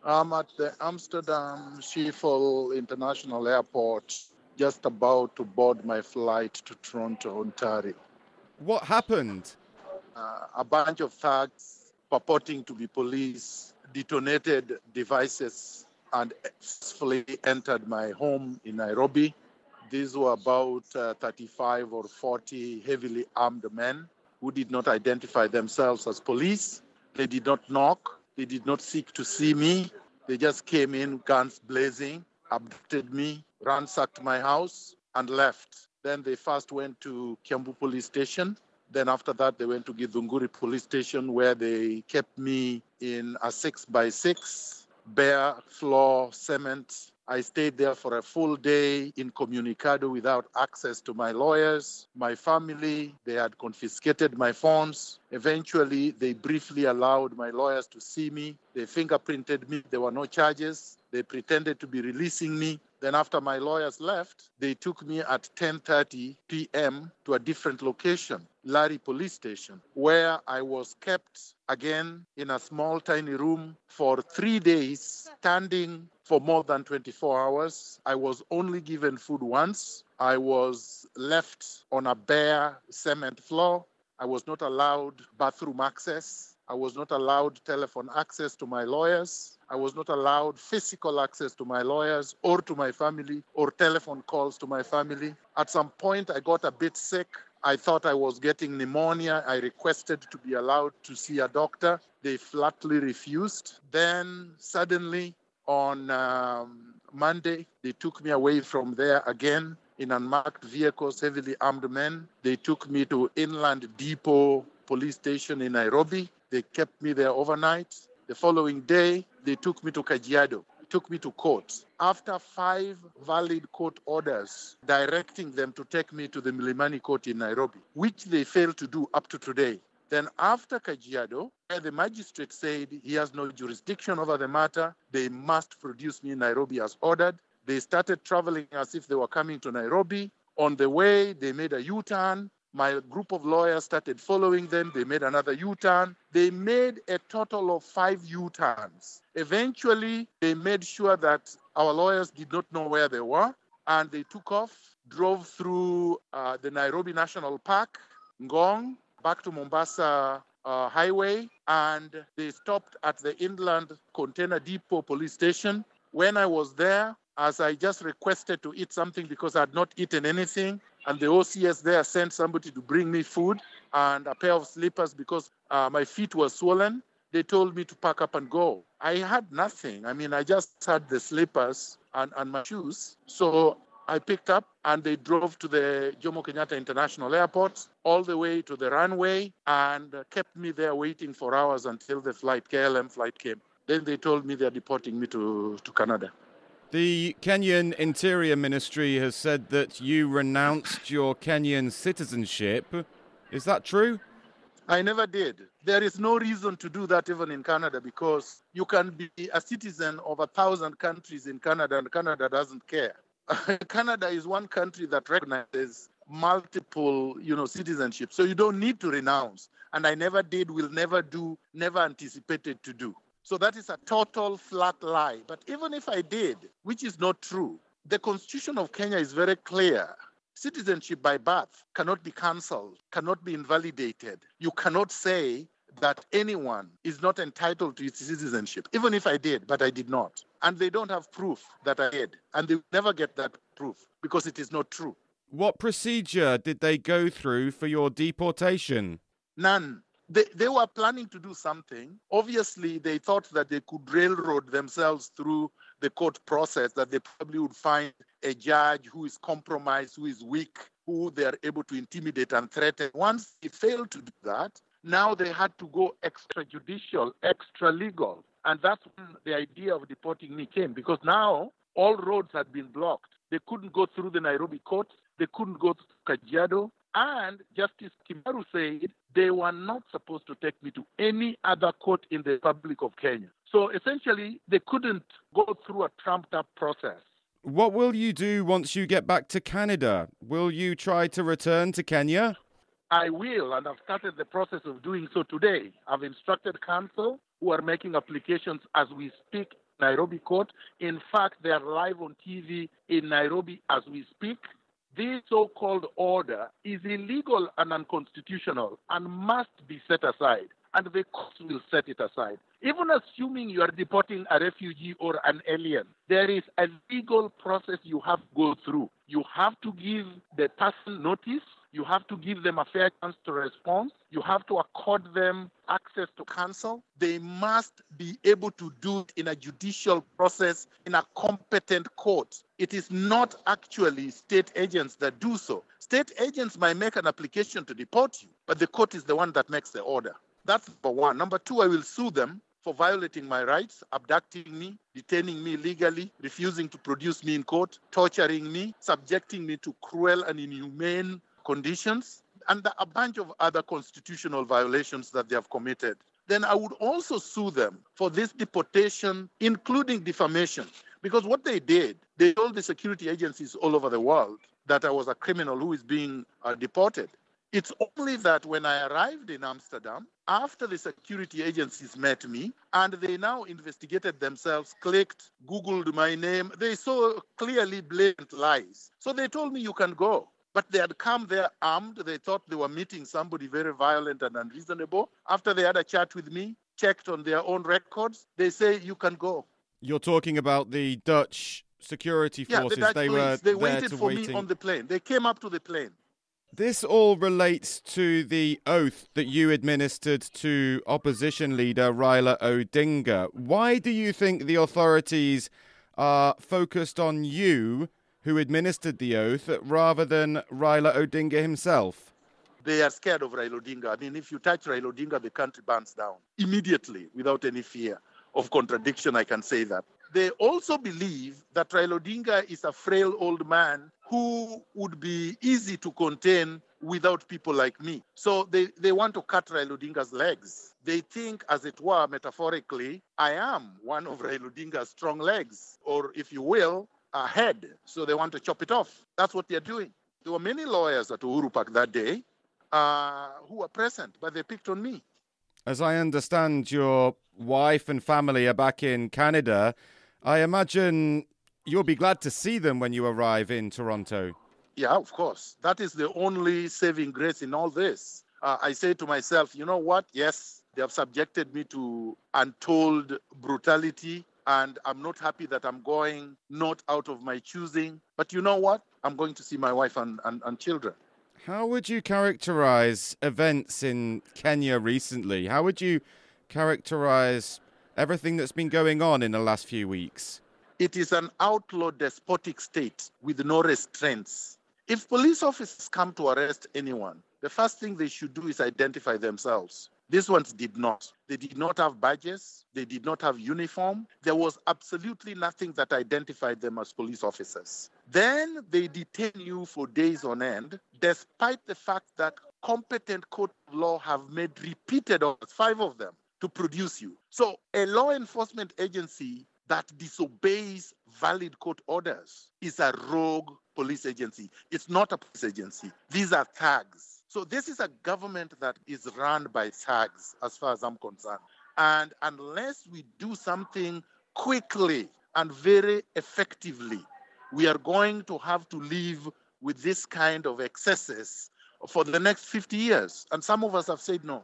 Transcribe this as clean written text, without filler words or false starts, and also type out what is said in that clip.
I'm at the Amsterdam Schiphol International Airport, just about to board my flight to Toronto, Ontario. What happened? A bunch of thugs purporting to be police detonated devices and successfully entered my home in Nairobi. These were about 35 or 40 heavily armed men who did not identify themselves as police. They did not knock. They did not seek to see me. They just came in, guns blazing, abducted me, ransacked my house, and left. Then they first went to Kiambu police station. Then after that, they went to Githunguri police station, where they kept me in a 6x6 bare floor cement. I stayed there for a full day incommunicado without access to my lawyers, my family. They had confiscated my phones. Eventually, they briefly allowed my lawyers to see me. They fingerprinted me. There were no charges. They pretended to be releasing me. Then after my lawyers left, they took me at 10:30 p.m. to a different location, Lari police station, where I was kept again in a small, tiny room for 3 days, standing for more than 24 hours. I was only given food once. I was left on a bare cement floor. I was not allowed bathroom access. I was not allowed telephone access to my lawyers. I was not allowed physical access to my lawyers or to my family or telephone calls to my family. At some point, I got a bit sick. I thought I was getting pneumonia. I requested to be allowed to see a doctor. They flatly refused. Then suddenly on Monday, they took me away from there again in unmarked vehicles, heavily armed men. They took me to Inland Depot police station in Nairobi. They kept me there overnight. The following day, they took me to Kajiado, took me to court. After 5 valid court orders directing them to take me to the Milimani court in Nairobi, which they failed to do up to today. Then after Kajiado, where the magistrate said he has no jurisdiction over the matter, they must produce me in Nairobi as ordered. They started traveling as if they were coming to Nairobi. On the way, they made a U-turn. My group of lawyers started following them. They made another U-turn. They made a total of 5 U-turns. Eventually, they made sure that our lawyers did not know where they were, and they took off, drove through the Nairobi National Park, Ngong, back to Mombasa Highway, and they stopped at the Inland Container Depot police station. When I was there, as I just requested to eat something because I had not eaten anything, and the OCS there sent somebody to bring me food and a pair of slippers because my feet were swollen. They told me to pack up and go. I had nothing. I mean, I just had the slippers and my shoes. So I picked up and they drove to the Jomo Kenyatta International Airport all the way to the runway and kept me there waiting for hours until the KLM flight came. Then they told me they're deporting me to Canada. The Kenyan Interior Ministry has said that you renounced your Kenyan citizenship. Is that true? I never did. There is no reason to do that even in Canada because you can be a citizen of 1,000 countries in Canada and Canada doesn't care. Canada is one country that recognizes multiple, citizenship. So you don't need to renounce. And I never did, will never do, never anticipated to do. So that is a total flat lie. But even if I did, which is not true, the Constitution of Kenya is very clear. Citizenship by birth cannot be cancelled, cannot be invalidated. You cannot say that anyone is not entitled to its citizenship, even if I did, but I did not. And they don't have proof that I did. And they will never get that proof because it is not true. What procedure did they go through for your deportation? None. They were planning to do something. Obviously, they thought that they could railroad themselves through the court process, that they probably would find a judge who is compromised, who is weak, who they are able to intimidate and threaten. Once they failed to do that, now they had to go extrajudicial, extralegal. And that's when the idea of deporting me came, because now all roads had been blocked. They couldn't go through the Nairobi court. They couldn't go to Kajiado. And Justice Kimaru said they were not supposed to take me to any other court in the Republic of Kenya. So essentially, they couldn't go through a trumped-up process. What will you do once you get back to Canada? Will you try to return to Kenya? I will, and I've started the process of doing so today. I've instructed counsel who are making applications as we speak Nairobi court. In fact, they are live on TV in Nairobi as we speak. This so-called order is illegal and unconstitutional and must be set aside, and the courts will set it aside. Even assuming you are deporting a refugee or an alien, there is a legal process you have to go through. You have to give the person notice. You have to give them a fair chance to respond. You have to accord them access to counsel. They must be able to do it in a judicial process in a competent court. It is not actually state agents that do so. State agents might make an application to deport you, but the court is the one that makes the order. That's number one. Number two, I will sue them for violating my rights, abducting me, detaining me illegally, refusing to produce me in court, torturing me, subjecting me to cruel and inhumane conditions, and a bunch of other constitutional violations that they have committed. Then I would also sue them for this deportation, including defamation, because what they did, they told the security agencies all over the world that I was a criminal who is being deported. It's only that when I arrived in Amsterdam, after the security agencies met me, and they now investigated themselves, clicked, Googled my name, they saw clearly blatant lies. So they told me, you can go. But they had come there armed. They thought they were meeting somebody very violent and unreasonable. After they had a chat with me, checked on their own records, they say, you can go. You're talking about the Dutch security forces. Yeah, the Dutch police. They waited for me on the plane. They came up to the plane. This all relates to the oath that you administered to opposition leader Raila Odinga. Why do you think the authorities are focused on you, who administered the oath, rather than Raila Odinga himself? They are scared of Raila Odinga. I mean, if you touch Raila Odinga, the country burns down immediately without any fear of contradiction. I can say that. They also believe that Raila Odinga is a frail old man who would be easy to contain without people like me. So they want to cut Raila Odinga's legs. They think, as it were, metaphorically, I am one of Raila Odinga's strong legs, or if you will, a head. So they want to chop it off. That's what they're doing. There were many lawyers at Uhuru Park that day who were present, but they picked on me. As I understand, your wife and family are back in Canada. I imagine you'll be glad to see them when you arrive in Toronto. Yeah, of course. That is the only saving grace in all this. I say to myself, you know what? Yes, they have subjected me to untold brutality, and I'm not happy that I'm going not out of my choosing. But you know what? I'm going to see my wife and children. How would you characterize events in Kenya recently? How would you characterize everything that's been going on in the last few weeks? It is an outlaw despotic state with no restraints. If police officers come to arrest anyone, the first thing they should do is identify themselves. These ones did not. They did not have badges. They did not have uniform. There was absolutely nothing that identified them as police officers. Then they detain you for days on end, despite the fact that competent court of law have made repeated orders, 5 of them, to produce you. So a law enforcement agency that disobeys valid court orders is a rogue police agency. It's not a police agency. These are thugs. So this is a government that is run by thugs, as far as I'm concerned. And unless we do something quickly and very effectively, we are going to have to live with this kind of excesses for the next 50 years. And some of us have said no.